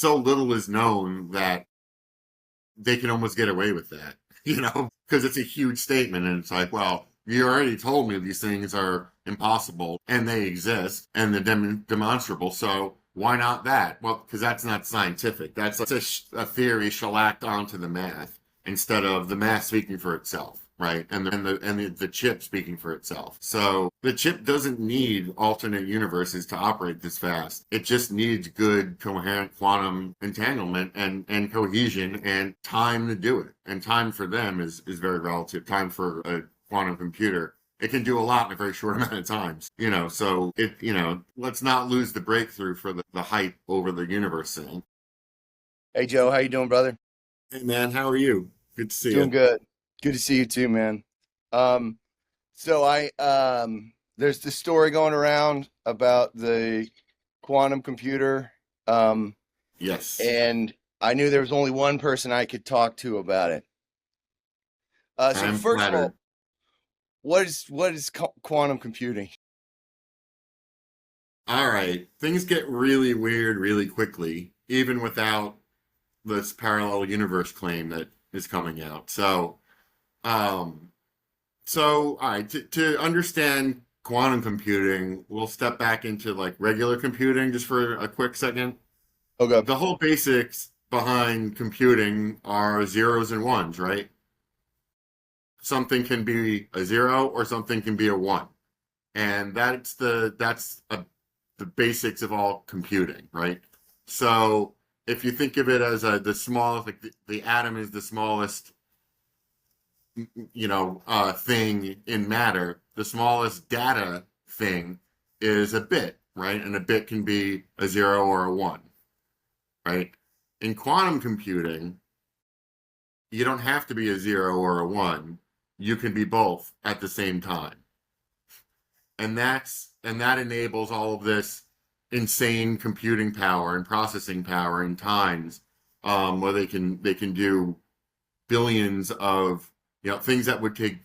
so little is known that they can almost get away with that, because it's a huge statement. And it's like, well, you already told me these things are impossible and they exist and they're demonstrable. So why not that? Well, because that's not scientific. That's a theory shellacked onto the math instead of the math speaking for itself, right? And the chip speaking for itself. So the chip doesn't need alternate universes to operate this fast. It just needs good, coherent quantum entanglement and cohesion and time to do it. And time for them is very relative. Time for a quantum computer, it can do a lot in a very short amount of time. So let's not lose the breakthrough for the hype over the universe thing. Hey Joe, how you doing, brother? Hey man, how are you? Good to see Doing you. good. Good to see you too, man. Um, so there's this story going around about the quantum computer, um, Yes, and I knew there was only one person I could talk to about it. So I'm first of all, flattered. what is quantum computing? All right, things get really weird really quickly, even without this parallel universe claim that is coming out. Um, all right, to understand quantum computing, we'll step back into like regular computing just for a quick second. Okay. The whole basics behind computing are zeros and ones, right? Something can be a zero or something can be a one. And the basics of all computing, right? So if you think of it as the smallest, like the atom is the smallest, thing in matter, the smallest data thing is a bit, right? And a bit can be a zero or a one, right? In quantum computing, you don't have to be a zero or a one. You can be both at the same time. And that enables all of this insane computing power and processing power in times where they can do billions of things that would take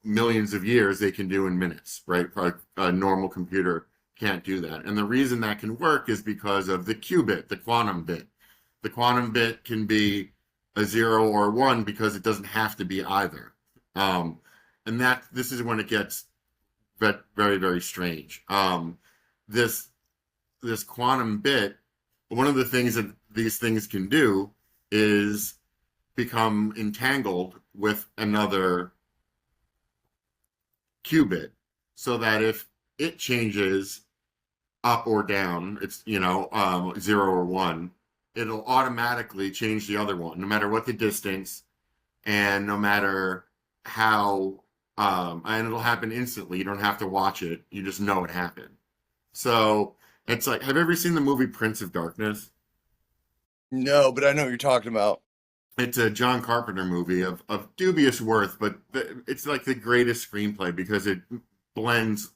millions of years they can do in minutes, right? A normal computer can't do that. And the reason that can work is because of the qubit, the quantum bit. The quantum bit can be a zero or a one because it doesn't have to be either. Um, and that this is when it gets very, very strange. This this quantum bit, one of the things that these things can do is become entangled with another qubit, so that if it changes up or down, it's zero or one, it'll automatically change the other one, no matter what the distance and no matter how. And it'll happen instantly. You don't have to watch it. You just know it happened. So it's like, have you ever seen the movie Prince of Darkness? No, but I know what you're talking about. It's a John Carpenter movie of dubious worth, but it's like the greatest screenplay because it blends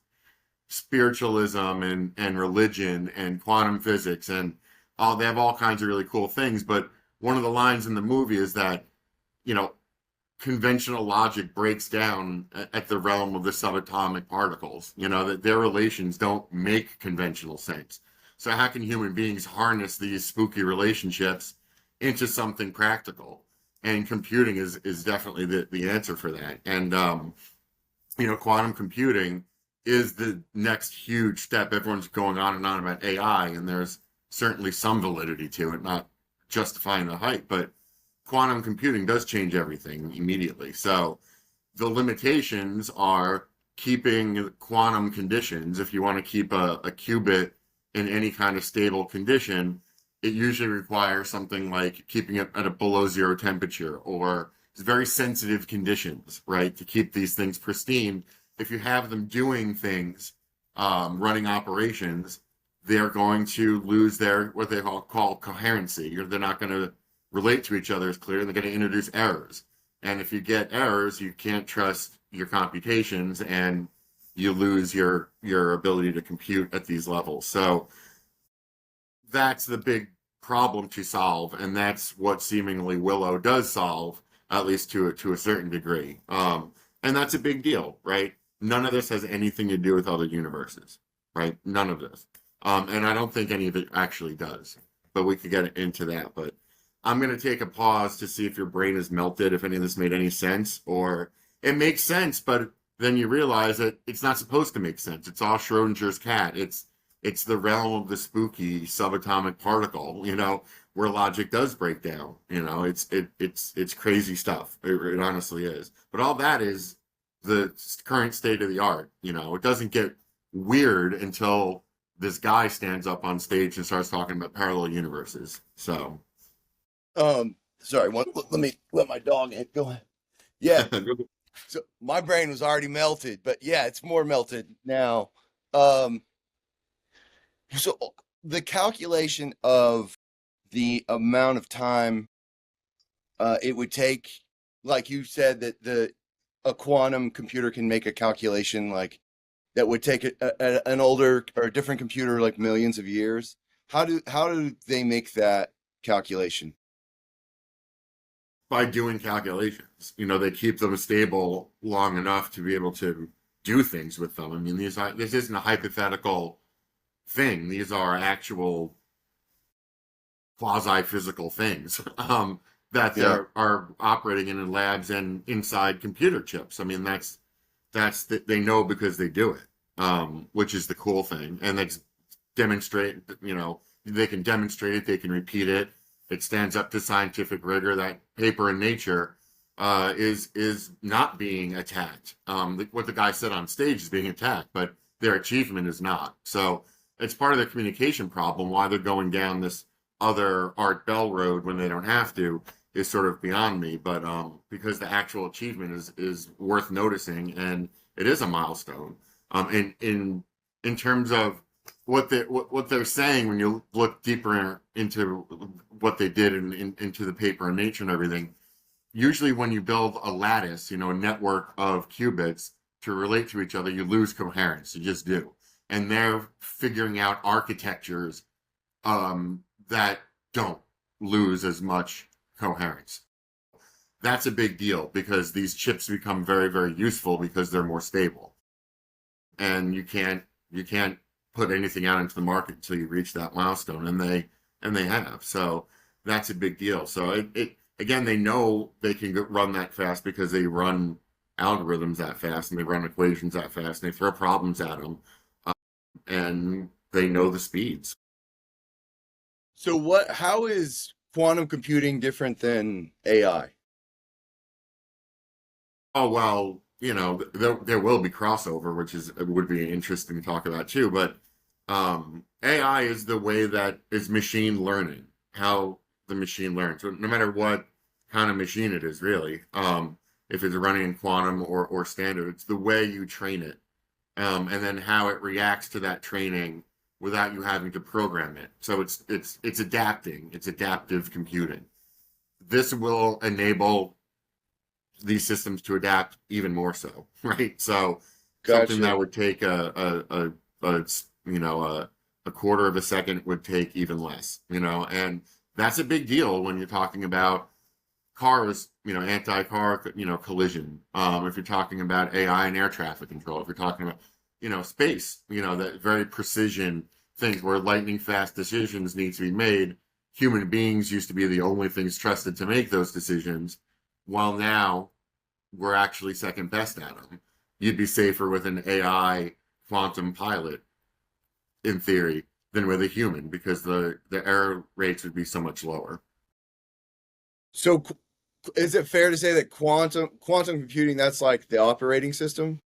spiritualism and religion and quantum physics and all they have all kinds of really cool things. But one of the lines in the movie is that, you know, conventional logic breaks down at the realm of the subatomic particles, that their relations don't make conventional sense. So how can human beings harness these spooky relationships into something practical? And computing is definitely the answer for that. And quantum computing is the next huge step. Everyone's going on and on about AI, and there's certainly some validity to it, not justifying the hype, but quantum computing does change everything immediately. So the limitations are keeping quantum conditions. If you want to keep a qubit in any kind of stable condition, it usually requires something like keeping it at a below zero temperature or very sensitive conditions, right? To keep these things pristine. If you have them doing things, running operations, they're going to lose their what they call coherency. They're not going to relate to each other as clear, and they're going to introduce errors. And if you get errors, you can't trust your computations, and you lose your ability to compute at these levels. So that's the big problem to solve, and that's what seemingly Willow does solve, at least to a certain degree. And that's a big deal, right? None of this has anything to do with other universes, right? None of this. And I don't think any of it actually does. but we could get into that. But I'm going to take a pause to see if your brain is melted, if any of this made any sense, or it makes sense, but then you realize that it's not supposed to make sense. It's all Schrodinger's cat. It's the realm of the spooky subatomic particle, where logic does break down. It's crazy stuff. It honestly is. But all that is the current state of the art. It doesn't get weird until this guy stands up on stage and starts talking about parallel universes. So, sorry, let me let my dog in. Go ahead. Yeah. So my brain was already melted, but yeah, it's more melted now. So the calculation of the amount of time it would take, like you said, that a quantum computer can make a calculation like that would take an older or a different computer like millions of years. How do they make that calculation? By doing calculations. They keep them stable long enough to be able to do things with them. I mean, this isn't a hypothetical thing. These are actual quasi-physical things that are operating in labs and inside computer chips. I mean, they know because they do it, which is the cool thing. And that's demonstrate, they can demonstrate it, they can repeat it. It stands up to scientific rigor. That paper in Nature is not being attacked. What the guy said on stage is being attacked, but their achievement is not. So it's part of the communication problem. Why they're going down this other Art Bell road when they don't have to is sort of beyond me. But because the actual achievement is worth noticing, and it is a milestone. In terms of what they're saying, when you look deeper into what they did into the paper in Nature and everything, usually when you build a lattice, a network of qubits to relate to each other, you lose coherence. You just do. And they're figuring out architectures that don't lose as much coherence. That's a big deal because these chips become very, very useful because they're more stable. And you can't put anything out into the market until you reach that milestone, and they have. So that's a big deal. So it again, they know they can run that fast because they run algorithms that fast, and they run equations that fast, and they throw problems at them, and they know the speeds. So how is quantum computing different than AI? Oh, well, there will be crossover, which would be interesting to talk about too. But AI is the way that is machine learning, how the machine learns. So no matter what kind of machine it is, really, if it's running in quantum or standard, it's the way you train it, and then how it reacts to that training without you having to program it. So it's adapting. It's adaptive computing. This will enable these systems to adapt even more so, right? So something that would take a quarter of a second would take even less, and that's a big deal when you're talking about cars, anti-car, collision. If you're talking about AI and air traffic control, if you're talking about, space, that very precision things where lightning fast decisions need to be made. Human beings used to be the only things trusted to make those decisions, while now we're actually second best at them. You'd be safer with an AI quantum pilot, in theory, than with a human because the error rates would be so much lower. So is it fair to say that quantum computing, that's like the operating system?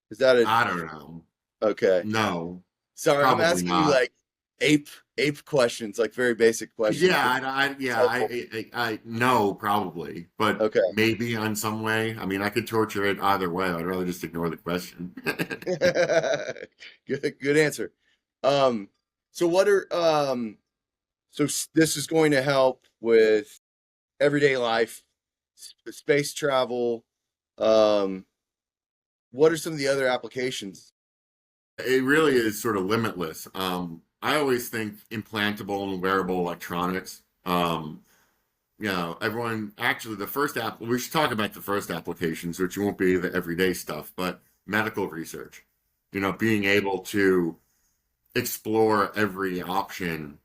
Is that I don't know. okay? No, Sorry, I'm probably asking you not. like ape questions, like very basic questions. I know probably, but Okay. maybe on some way. I mean, I could torture it either way. I'd rather just ignore the question. Good answer. So what are this is going to help with everyday life, space travel. What are some of the other applications? It really is sort of limitless. I always think implantable and wearable electronics. Everyone actually we should talk about the first applications, which won't be the everyday stuff, but medical research. Being able to explore every option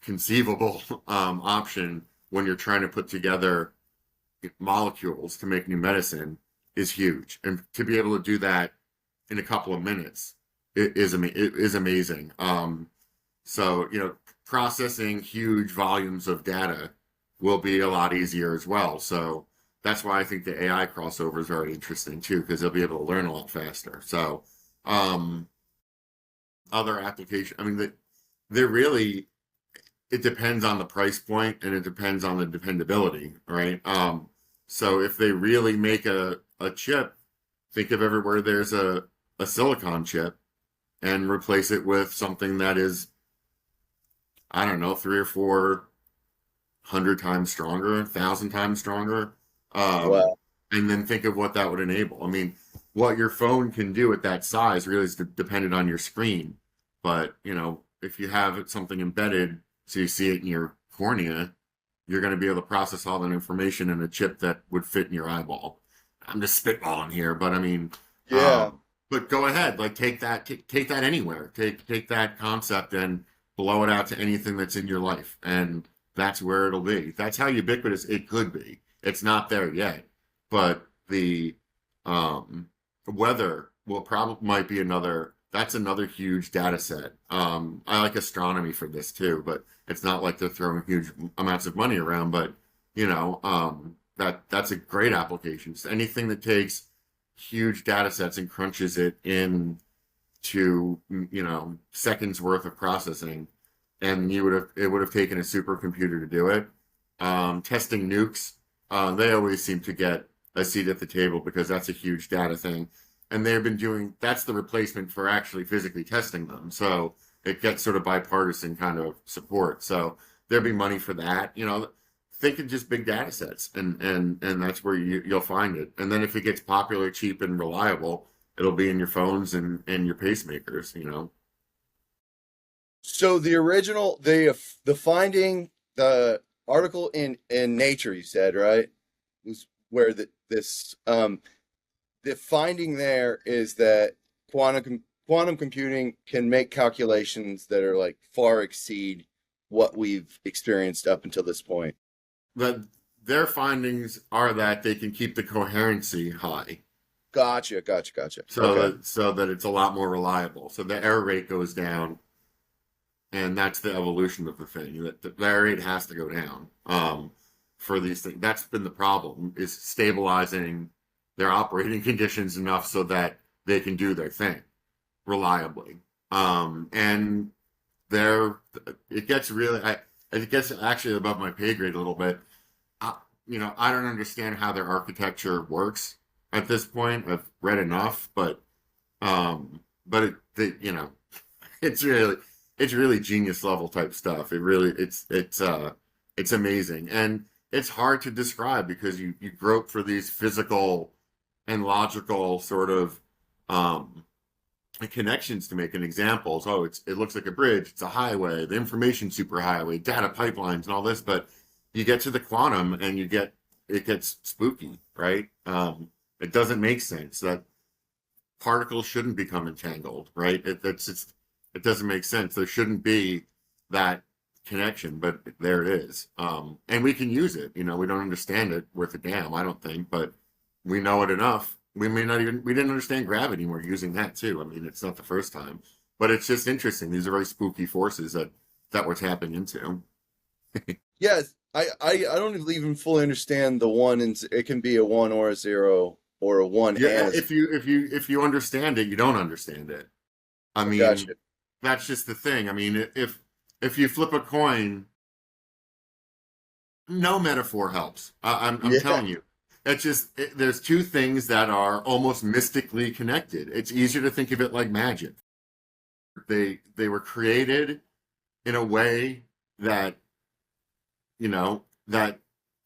conceivable option when you're trying to put together molecules to make new medicine is huge. And to be able to do that in a couple of minutes it is amazing. So, processing huge volumes of data will be a lot easier as well. So that's why I think the AI crossover is very interesting too, because they'll be able to learn a lot faster. So, um, other application, I mean, they're really, it depends on the price point and it depends on the dependability, right? So if they really make a chip, think of everywhere there's a silicon chip and replace it with something that is, I don't know, 3 or 4 hundred times stronger, 1,000 times stronger. Um, Wow. and then think of what that would enable. I mean, what your phone can do at that size really is dependent on your screen. But, if you have something embedded, so you see it in your cornea, you're going to be able to process all that information in a chip that would fit in your eyeball. I'm just spitballing here, but I mean, Yeah. but go ahead, like take that anywhere. Take that concept and blow it out to anything that's in your life, and that's where it'll be. That's how ubiquitous it could be. It's not there yet, but the um, weather will probably might be another. That's another huge data set. I like astronomy for this too, but it's not like they're throwing huge amounts of money around. But that's a great application. So anything that takes huge data sets and crunches it in to seconds worth of processing, and it would have taken a supercomputer to do it. Testing nukes, they always seem to get a seat at the table because that's a huge data thing, and they've been doing that's the replacement for actually physically testing them. So it gets sort of bipartisan kind of support. So there'll be money for that. Think of just big data sets, and that's where you'll find it. And then if it gets popular, cheap, and reliable, it'll be in your phones and your pacemakers. So the original, the finding, the article in Nature, you said, right, was where the finding there is that quantum computing can make calculations that are like far exceed what we've experienced up until this point. But their findings are that they can keep the coherency high, Gotcha, gotcha, gotcha. Okay. so that it's a lot more reliable. So the error rate goes down, and that's the evolution of the thing. That the error rate has to go down for these things. That's been the problem, is stabilizing their operating conditions enough so that they can do their thing reliably. And there, it gets really, it gets actually above my pay grade a little bit. I don't understand how their architecture works at this point. I've read enough, but it's really, it's really genius level type stuff. It really, it's amazing, and it's hard to describe because you grope for these physical and logical sort of connections to make an examples. Oh, it looks like a bridge, it's a highway, the information superhighway, data pipelines, and all this. But you get to the quantum, and it gets spooky, right? It doesn't make sense that particles shouldn't become entangled, right? It doesn't make sense. There shouldn't be that connection, but there it is. And we can use it. We don't understand it worth a damn, I don't think, but we know it enough. We didn't understand gravity. We're using that too. I mean, it's not the first time, but it's just interesting. These are very spooky forces that we're tapping into. Yes, I don't even fully understand the one, and it can be a one or a zero or a one Yeah, and a. if you understand it, you don't understand it. I mean, Gotcha. that's just the thing. I mean, if you flip a coin, no metaphor helps. I'm Yeah. telling you. There's two things that are almost mystically connected. It's easier to think of it like magic. They were created in a way that you know that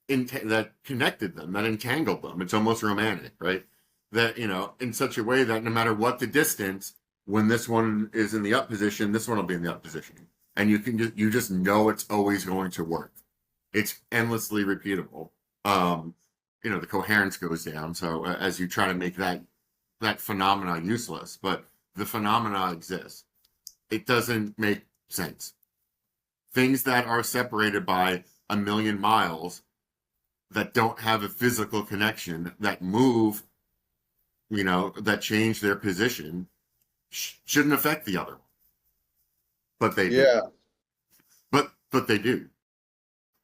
that connected them, that entangled them. It's almost romantic, right? That in such a way that no matter what the distance, when this one is in the up position, this one will be in the up position, and you just know it's always going to work. It's endlessly repeatable. The coherence goes down. So as you try to make that phenomena useless, but the phenomena exists. It doesn't make sense. things that are separated by 1,000,000 miles that don't have a physical connection, that move, that change their position, shouldn't affect the other one. But they do. Yeah. But they do.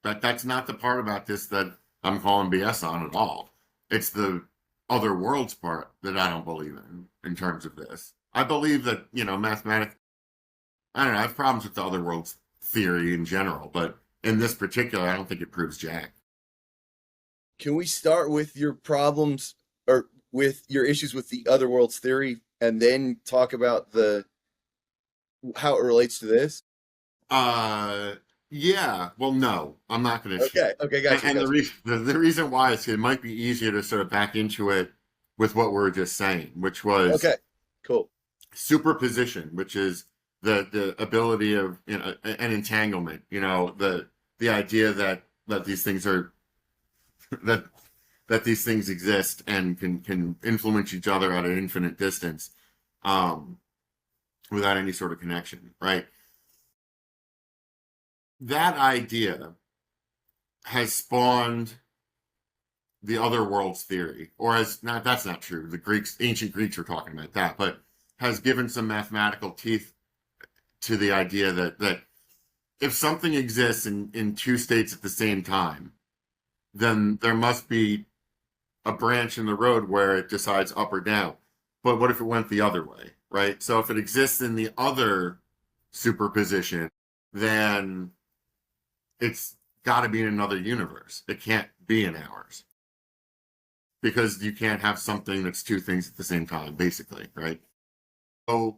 That's not the part about this that I'm calling BS on at all. It's the other worlds part that I don't believe in terms of this. I believe that, mathematics, I don't know, I have problems with the other worlds theory in general, but in this particular, I don't think it proves jack. Can we start with your problems or with your issues with the other worlds theory and then talk about the how it relates to this? Uh, yeah. Well, no, I'm not going to. Okay. Okay. And, Gotcha. and the Gotcha. reason the reason why is it might be easier to sort of back into it with what we were just saying, which was Okay. Cool. superposition, which is the ability of an entanglement. The idea that these things are that that these things exist and can influence each other at an infinite distance, um, without any sort of connection, right? That idea has spawned the other worlds theory, or has not, that's not true. The Greeks, ancient Greeks were talking about that, but has given some mathematical teeth to the idea that if something exists in two states at the same time, then there must be a branch in the road where it decides up or down. But what if it went the other way, right? So if it exists in the other superposition, then it's got to be in another universe. It can't be in ours because you can't have something that's two things at the same time, basically, right? So,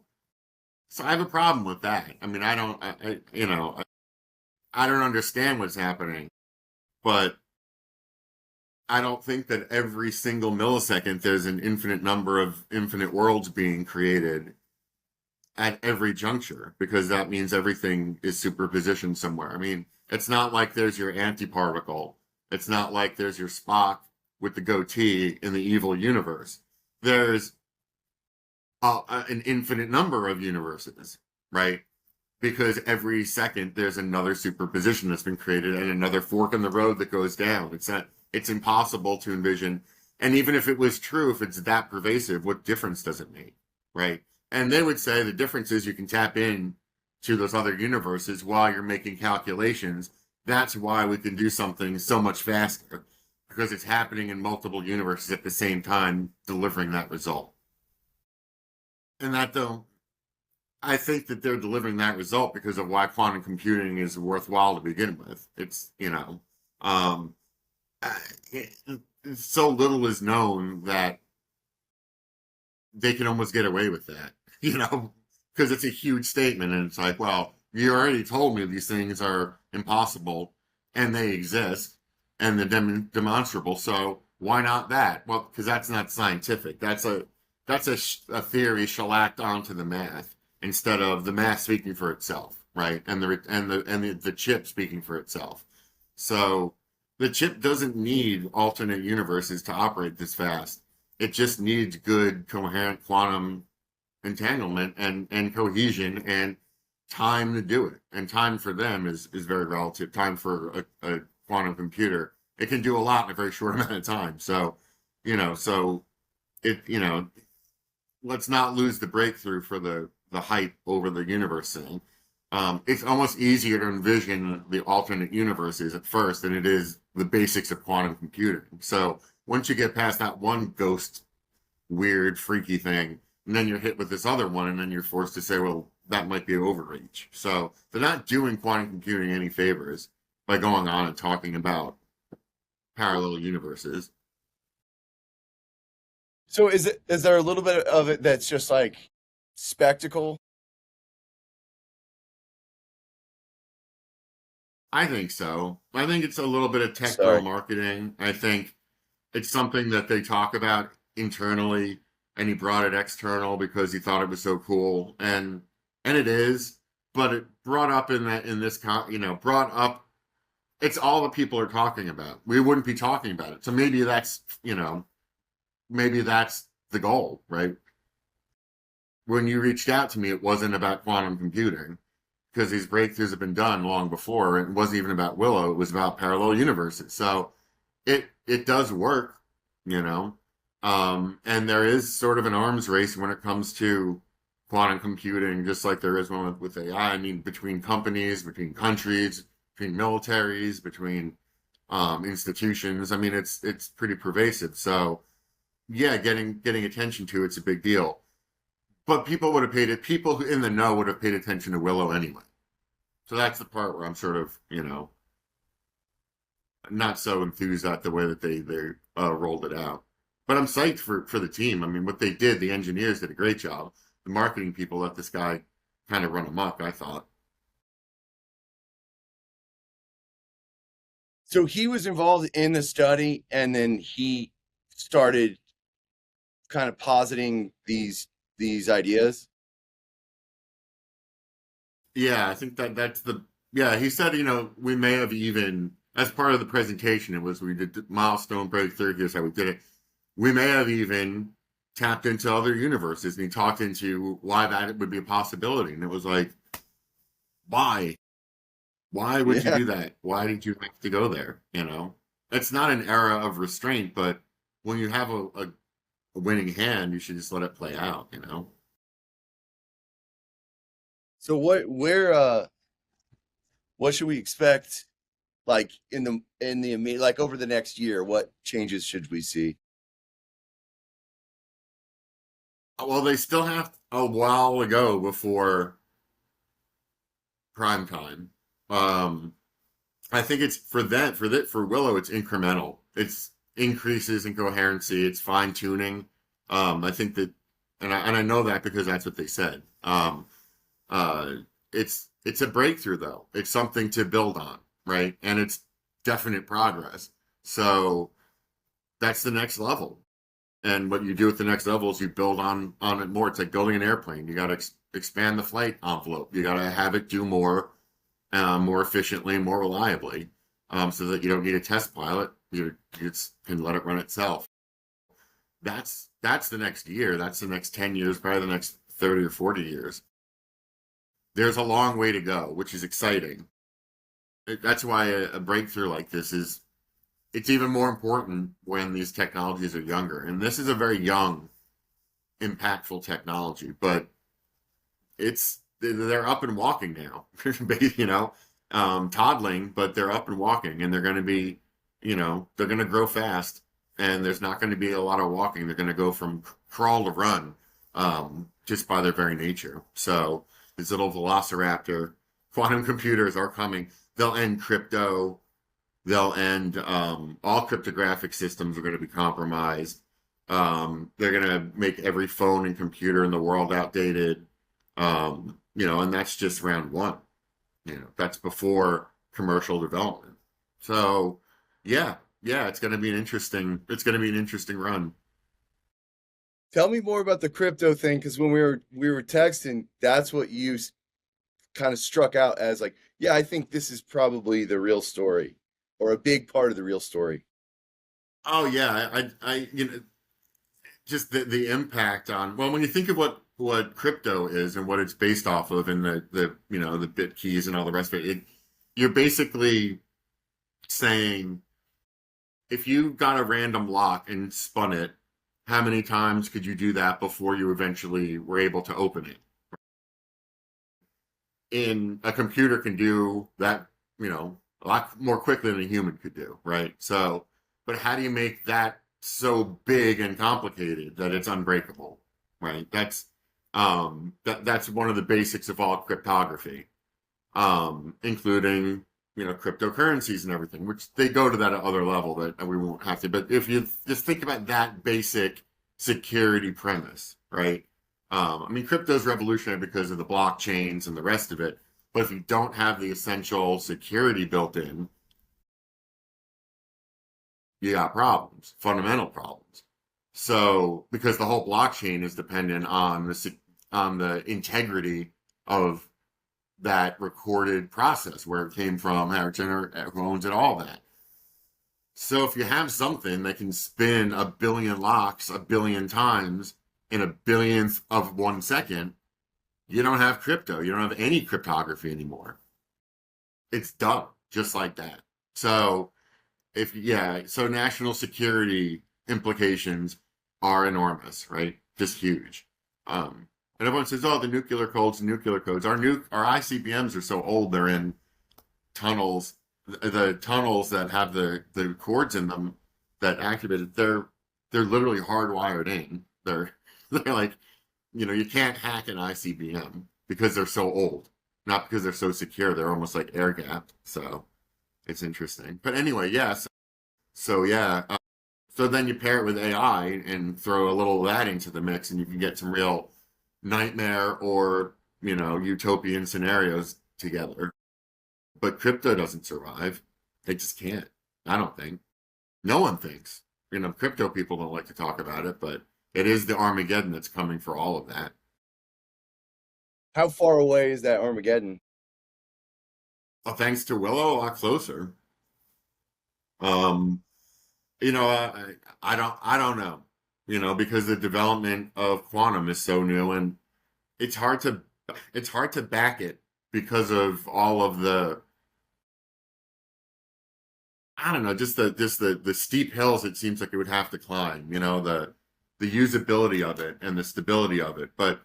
so I have a problem with that. I mean, I don't understand what's happening, but I don't think that every single millisecond there's an infinite number of infinite worlds being created at every juncture because that means everything is superpositioned somewhere. I mean, it's not like there's your antiparticle. It's not like there's your Spock with the goatee in the evil universe. There's an infinite number of universes, right? Because every second there's another superposition that's been created and another fork in the road that goes down. It's impossible to envision. And even if it was true, if it's that pervasive, what difference does it make? Right. And they would say the difference is you can tap in to those other universes while you're making calculations. That's why we can do something so much faster because it's happening in multiple universes at the same time, delivering that result. And that don't I think that they're delivering that result because of why quantum computing is worthwhile to begin with. Um, it, so little is known that they can almost get away with that, because it's a huge statement and it's like, well, you already told me these things are impossible and they exist and they're demonstrable. So why not that? Well, because that's not scientific. That's a theory shellacked onto the math instead of the math speaking for itself, right? And the chip speaking for itself. So the chip doesn't need alternate universes to operate this fast. It just needs good, coherent quantum entanglement and cohesion and time to do it. And time for them is very relative. Time for a quantum computer, it can do a lot in a very short amount of time. So it, let's not lose the breakthrough for the hype over the universe thing. It's almost easier to envision the alternate universes at first than it is the basics of quantum computing. So once you get past that one ghost, weird, freaky thing, and then you're hit with this other one, and then you're forced to say, well, that might be overreach. So they're not doing quantum computing any favors by going on and talking about parallel universes. So is there a little bit of it that's just like spectacle? I think so. I think it's a little bit of techno Sorry. marketing. I think it's something that they talk about internally, and he brought it external because he thought it was so cool, and it is. But it brought up in this brought up. It's all the people are talking about. We wouldn't be talking about it. So maybe that's the goal, right? When you reached out to me, it wasn't about quantum computing. because these breakthroughs have been done long before. It wasn't even about Willow; it was about parallel universes. So it does work, you know. And there is sort of an arms race when it comes to quantum computing, just like there is one with AI. I mean, between companies, between countries, between militaries, between institutions. I mean, it's pretty pervasive. So yeah, getting attention to it's a big deal. But people would have paid it. People who in the know would have paid attention to Willow anyway. So that's the part where I'm sort of, not so enthused at the way that they rolled it out. But I'm psyched for the team. I mean, what they did, the engineers did a great job. The marketing people let this guy kind of run amok, I thought. So he was involved in the study, and then he started kind of positing these ideas. Yeah, I think that's the yeah. He said, we may have even as part of the presentation, it was we did the milestone breakthrough. Here's how we did it. We may have even tapped into other universes, and he talked into why that would be a possibility. And it was like, why? Why would you Yeah. do that? Why did you have to go there? It's not an era of restraint, but when you have a winning hand, you should just let it play out. So what should we expect, like in the immediate, like over the next year? What changes should we see? Well, they still have a while to go before prime time. Um, I think it's for Willow, it's incremental. It's increases in coherency. It's fine tuning. I think that, and I know that because that's what they said. Uh, it's a breakthrough though. It's something to build on, right? And it's definite progress. So that's the next level. And what you do at the next level is you build on it more. It's like building an airplane. You got to expand the flight envelope. You got to have it do more efficiently, more reliably, so that you don't need a test pilot. You just can let it run itself. That's the next year. That's the next 10 years, probably the next 30 or 40 years. There's a long way to go, which is exciting. That's why a breakthrough like this it's even more important when these technologies are younger. And this is a very young, impactful technology, but they're up and walking now, toddling, but they're up and walking, and they're going to be, they're going to grow fast, and there's not going to be a lot of walking. They're going to go from crawl to run, just by their very nature. So these little velociraptor quantum computers are coming. They'll end crypto. They'll end all cryptographic systems are going to be compromised. They're going to make every phone and computer in the world outdated. And that's just round one. That's before commercial development. So, yeah, it's going to be an interesting run. Tell me more about the crypto thing, because when we were texting, that's what you kind of struck out as, like, yeah, I think this is probably the real story, or a big part of the real story. Oh yeah, just the impact on, well, when you think of what crypto is and what it's based off of, and the bit keys and all the rest of it, you're basically saying if you got a random lock and spun it, how many times could you do that before you eventually were able to open it? In a computer can do that, a lot more quickly than a human could do, right? So, but how do you make that so big and complicated that it's unbreakable, right? That's one of the basics of all cryptography, including cryptocurrencies and everything, which they go to that other level that we won't have to. But if you just think about that basic security premise, right? I mean, crypto is revolutionary because of the blockchains and the rest of it. But if you don't have the essential security built in, you got problems, fundamental problems. So, because the whole blockchain is dependent on the integrity of that recorded process, where it came from, how it who owns it, all that. So, if you have something that can spin a billion locks a billion times in a billionth of 1 second, You don't have crypto. You don't have any cryptography anymore. It's done just like that. So so national security implications are enormous, right? Just huge. Um, and everyone says, "Oh, the nuclear codes." Our ICBMs are so old; they're in tunnels. The tunnels that have the cords in them that activate it, they're literally hardwired in. They're like, you can't hack an ICBM because they're so old, not because they're so secure. They're almost like air gapped. So it's interesting. But anyway, yes. So yeah. So then you pair it with AI and throw a little of that into the mix, and you can get some real nightmare or utopian scenarios together. But crypto doesn't survive. They just can't. I don't think. No one thinks. Crypto people don't like to talk about it, but it is the Armageddon that's coming for all of that. How far away is that Armageddon? Well, thanks to Willow, a lot closer. Um, I don't know. Because the development of quantum is so new, and it's hard to it's hard to back it because of all of the, I don't know, just the steep hills it seems like it would have to climb, the usability of it and the stability of it. But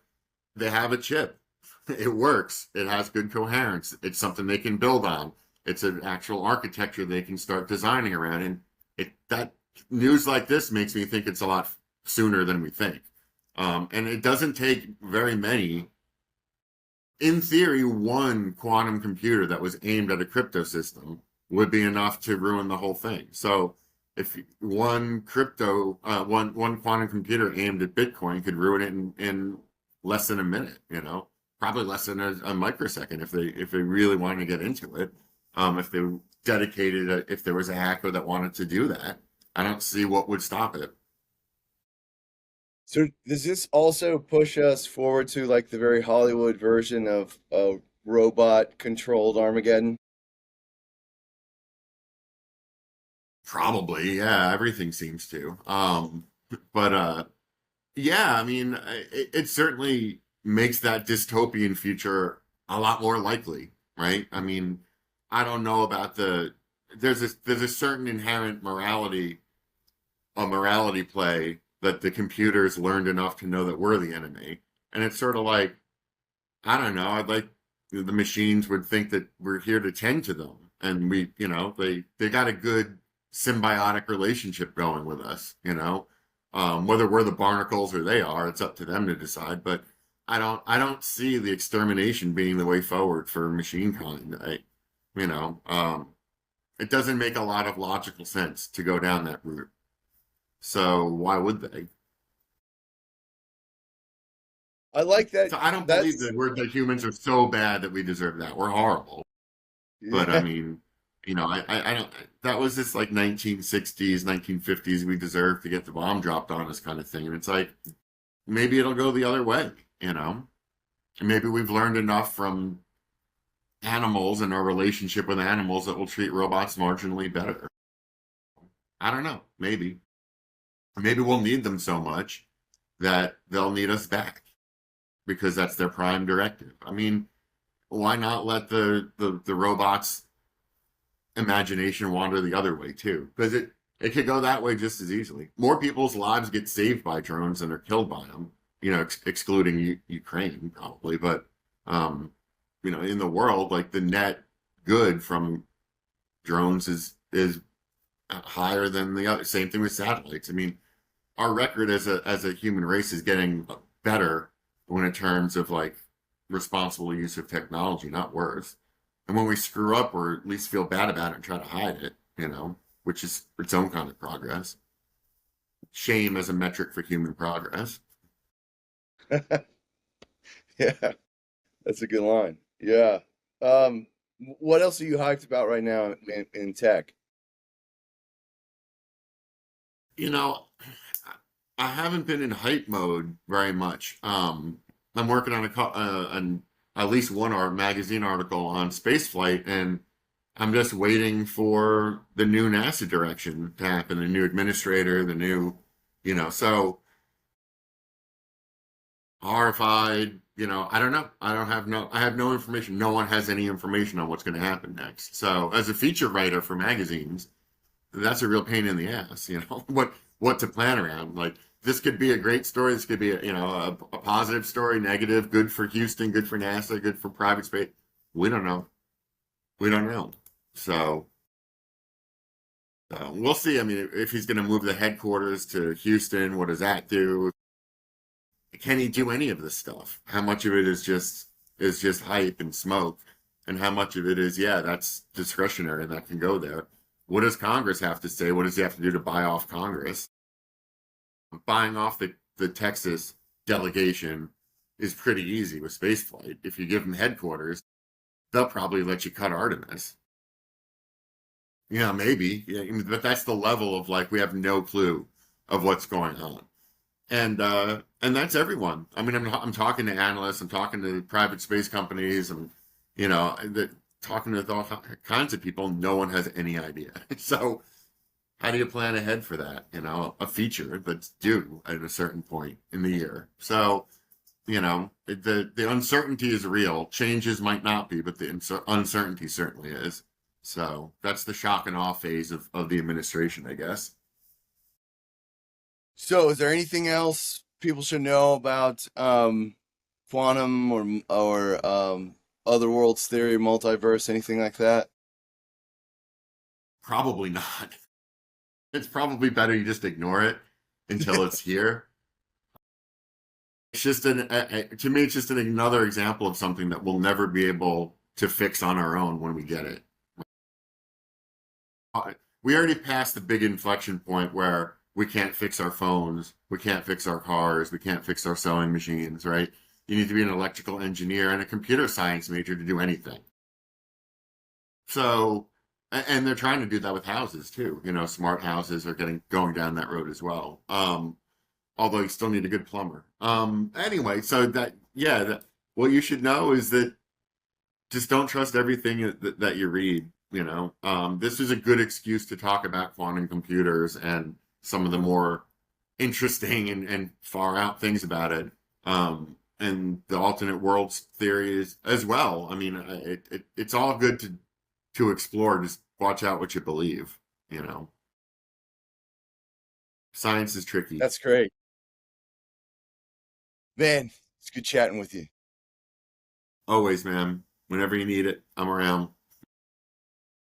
they have a chip. It works. It has good coherence. It's something they can build on. It's an actual architecture they can start designing around. And that news like this makes me think it's a lot sooner than we think. And it doesn't take very many. In theory, one quantum computer that was aimed at a crypto system would be enough to ruin the whole thing. So if one quantum computer aimed at Bitcoin could ruin it in less than a minute, probably less than a microsecond if they really wanted to get into it. If they dedicated, if there was a hacker that wanted to do that, I don't see what would stop it. So does this also push us forward to like the very Hollywood version of a robot controlled Armageddon? Probably, yeah, everything seems to. But yeah, I mean, it certainly makes that dystopian future a lot more likely, right? I mean, I don't know about there's a certain inherent morality play that the computers learned enough to know that we're the enemy. And it's sort of like, I don't know, I'd like the machines would think that we're here to tend to them. And they got a good symbiotic relationship going with us, whether we're the barnacles or they are, it's up to them to decide. But I don't see the extermination being the way forward for machine kind. You know, um, it doesn't make a lot of logical sense to go down that route. So why would they? I like that. So I don't believe That's that the humans are so bad that we deserve that. We're horrible. But I yeah. mean, I don't. That was this like 1960s, 1950s. We deserve to get the bomb dropped on us kind of thing. And it's like maybe it'll go the other way. And maybe we've learned enough from animals and our relationship with animals that will treat robots marginally better. I don't know. Maybe we'll need them so much that they'll need us back because that's their prime directive. I mean, why not let the robots imagination wander the other way too? Because it could go that way just as easily. More people's lives get saved by drones than are killed by them. Excluding Ukraine probably, but in the world, like the net good from drones is higher than the other. Same thing with satellites. I mean, our record as a human race is getting better when in terms of like responsible use of technology, not worse. And when we screw up or at least feel bad about it and try to hide it, which is its own kind of progress. Shame as a metric for human progress. Yeah, that's a good line. Yeah. Um, what else are you hyped about right now in tech? You know, I haven't been in hype mode very much. I'm working on at least one art magazine article on spaceflight, and I'm just waiting for the new NASA direction to happen, the new administrator, the new, so horrified, I don't know. I have no information. No one has any information on what's going to happen next. So as a feature writer for magazines, that's a real pain in the ass, what to plan around. Like this could be a great story. This could be a positive story, negative, good for Houston, good for NASA, good for private space. We don't know. We don't know. So we'll see. I mean, if he's going to move the headquarters to Houston, what does that do? Can he do any of this stuff? How much of it is just hype and smoke, and how much of it is that's discretionary and that can go there? What does Congress have to say? What does he have to do to buy off Congress? Buying off the Texas delegation is pretty easy with spaceflight. If you give them headquarters, they'll probably let you cut Artemis. Yeah, maybe. Yeah, but that's the level of like we have no clue of what's going on. And that's everyone. I mean, I'm talking to analysts, I'm talking to private space companies, and that talking with all kinds of people. No one has any idea. So how do you plan ahead for that? A feature that's due at a certain point in the year. So the uncertainty is real. Changes might not be, but the uncertainty certainly is. So that's the shock and awe phase of the administration, I guess. So, is there anything else people should know about quantum or other worlds theory, multiverse, anything like that? Probably not. It's probably better you just ignore it until it's here. It's just to me, it's just another example of something that we'll never be able to fix on our own when we get it. We already passed the big inflection point where we can't fix our phones, we can't fix our cars, we can't fix our sewing machines, right? You need to be an electrical engineer and a computer science major to do anything. So, and they're trying to do that with houses too. Smart houses are going down that road as well. Although you still need a good plumber. Anyway, so what you should know is that just don't trust everything that you read. This is a good excuse to talk about quantum computers and some of the more interesting and far out things about it. And the alternate worlds theories as well. I mean, it's all good to explore. Just watch out what you believe. Science is tricky. That's great. Man, it's good chatting with you. Always, man. Whenever you need it, I'm around.